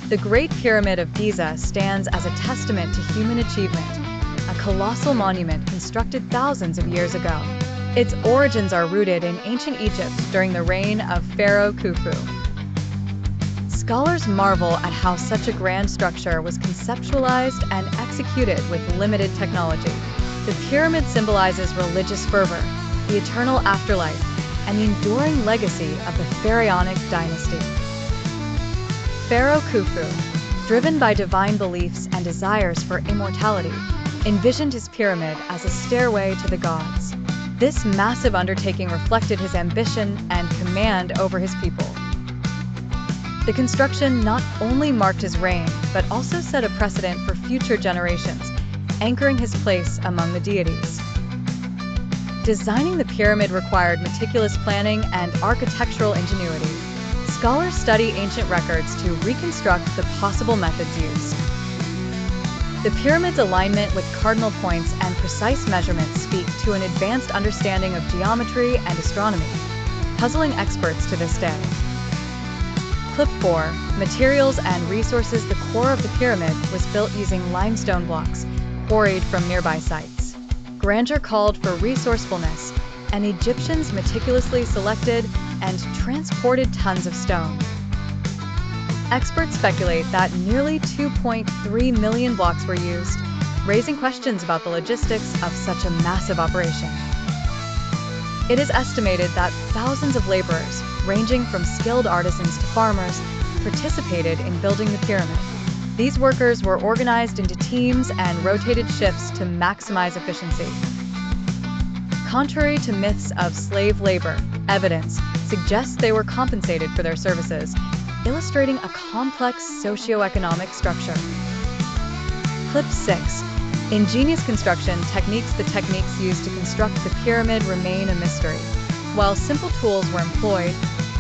The Great Pyramid of Giza stands as a testament to human achievement, a colossal monument constructed thousands of years ago. Its origins are rooted in ancient Egypt during the reign of Pharaoh Khufu. Scholars marvel at how such a grand structure was conceptualized and executed with limited technology. The pyramid symbolizes religious fervor, the eternal afterlife, and the enduring legacy of the pharaonic dynasty. Pharaoh Khufu, driven by divine beliefs and desires for immortality, envisioned his pyramid as a stairway to the gods. This massive undertaking reflected his ambition and command over his people. The construction not only marked his reign, but also set a precedent for future generations, anchoring his place among the deities. Designing the pyramid required meticulous planning and architectural ingenuity. Scholars study ancient records to reconstruct the possible methods used. The pyramid's alignment with cardinal points and precise measurements speak to an advanced understanding of geometry and astronomy, puzzling experts to this day. Clip 4. Materials and resources. The core of the pyramid was built using limestone blocks, quarried from nearby sites. Grandeur called for resourcefulness, and Egyptians meticulously selected and transported tons of stone. Experts speculate that nearly 2.3 million blocks were used, raising questions about the logistics of such a massive operation. It is estimated that thousands of laborers, ranging from skilled artisans to farmers, participated in building the pyramid. These workers were organized into teams and rotated shifts to maximize efficiency. Contrary to myths of slave labor, evidence suggests they were compensated for their services, illustrating a complex socio-economic structure. Clip 6. Ingenious construction techniques. The techniques used to construct the pyramid remain a mystery. While simple tools were employed,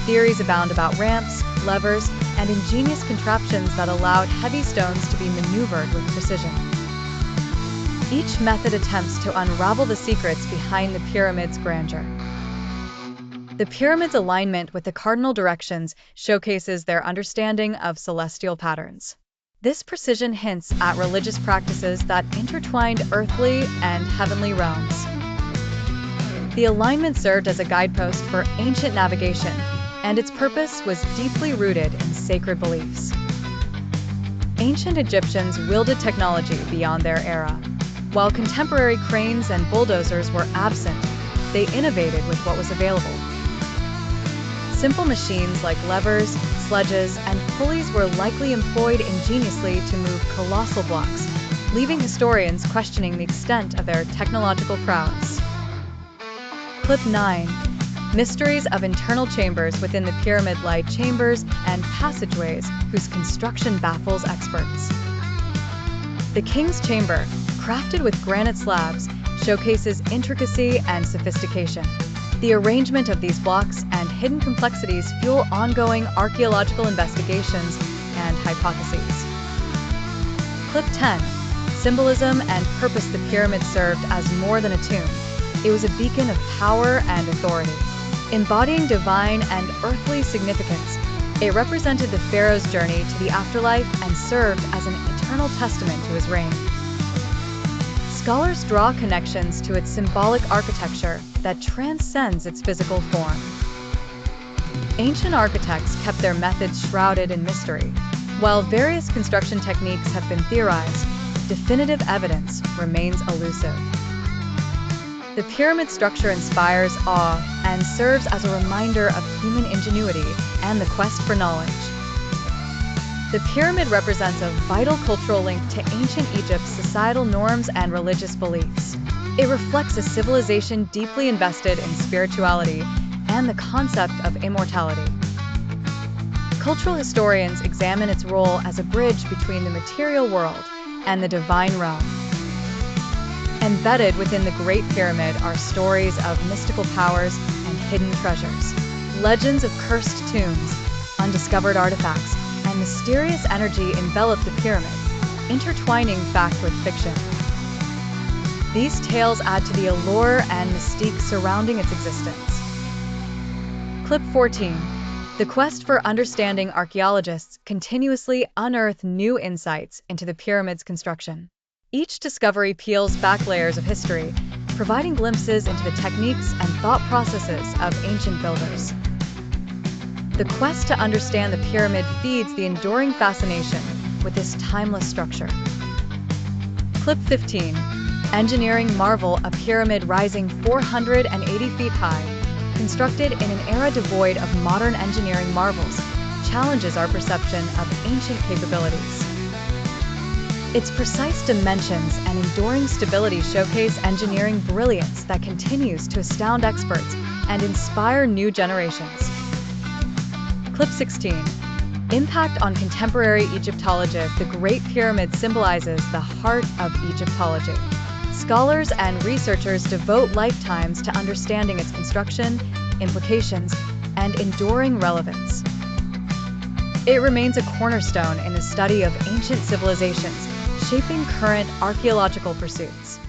theories abound about ramps, levers, and ingenious contraptions that allowed heavy stones to be maneuvered with precision. Each method attempts to unravel the secrets behind the pyramid's grandeur. The pyramid's alignment with the cardinal directions showcases their understanding of celestial patterns. This precision hints at religious practices that intertwined earthly and heavenly realms. The alignment served as a guidepost for ancient navigation, and its purpose was deeply rooted in sacred beliefs. Ancient Egyptians wielded technology beyond their era. While contemporary cranes and bulldozers were absent, they innovated with what was available. Simple machines like levers, sledges, and pulleys were likely employed ingeniously to move colossal blocks, leaving historians questioning the extent of their technological prowess. Clip 9. Mysteries of internal chambers. Within the pyramid lie chambers and passageways whose construction baffles experts. The King's Chamber, crafted with granite slabs, showcases intricacy and sophistication. The arrangement of these blocks and hidden complexities fuel ongoing archaeological investigations and hypotheses. Clip 10. Symbolism and purpose. The pyramid served as more than a tomb. It was a beacon of power and authority. Embodying divine and earthly significance, it represented the pharaoh's journey to the afterlife and served as an eternal testament to his reign. Scholars draw connections to its symbolic architecture that transcends its physical form. Ancient architects kept their methods shrouded in mystery. While various construction techniques have been theorized, definitive evidence remains elusive. The pyramid structure inspires awe and serves as a reminder of human ingenuity and the quest for knowledge. The pyramid represents a vital cultural link to ancient Egypt's societal norms and religious beliefs. It reflects a civilization deeply invested in spirituality and the concept of immortality. Cultural historians examine its role as a bridge between the material world and the divine realm. Embedded within the Great Pyramid are stories of mystical powers and hidden treasures, legends of cursed tombs, undiscovered artifacts, and mysterious energy envelop the pyramid, intertwining fact with fiction. These tales add to the allure and mystique surrounding its existence. Clip 14. The quest for understanding archaeologists continuously unearth new insights into the pyramid's construction. Each discovery peels back layers of history, providing glimpses into the techniques and thought processes of ancient builders. The quest to understand the pyramid feeds the enduring fascination with this timeless structure. Clip 15. Engineering marvel: a pyramid rising 480 feet high, constructed in an era devoid of modern engineering marvels, challenges our perception of ancient capabilities. Its precise dimensions and enduring stability showcase engineering brilliance that continues to astound experts and inspire new generations. Clip 16. Impact on contemporary Egyptology: the Great Pyramid symbolizes the heart of Egyptology. Scholars and researchers devote lifetimes to understanding its construction, implications, and enduring relevance. It remains a cornerstone in the study of ancient civilizations, shaping current archaeological pursuits.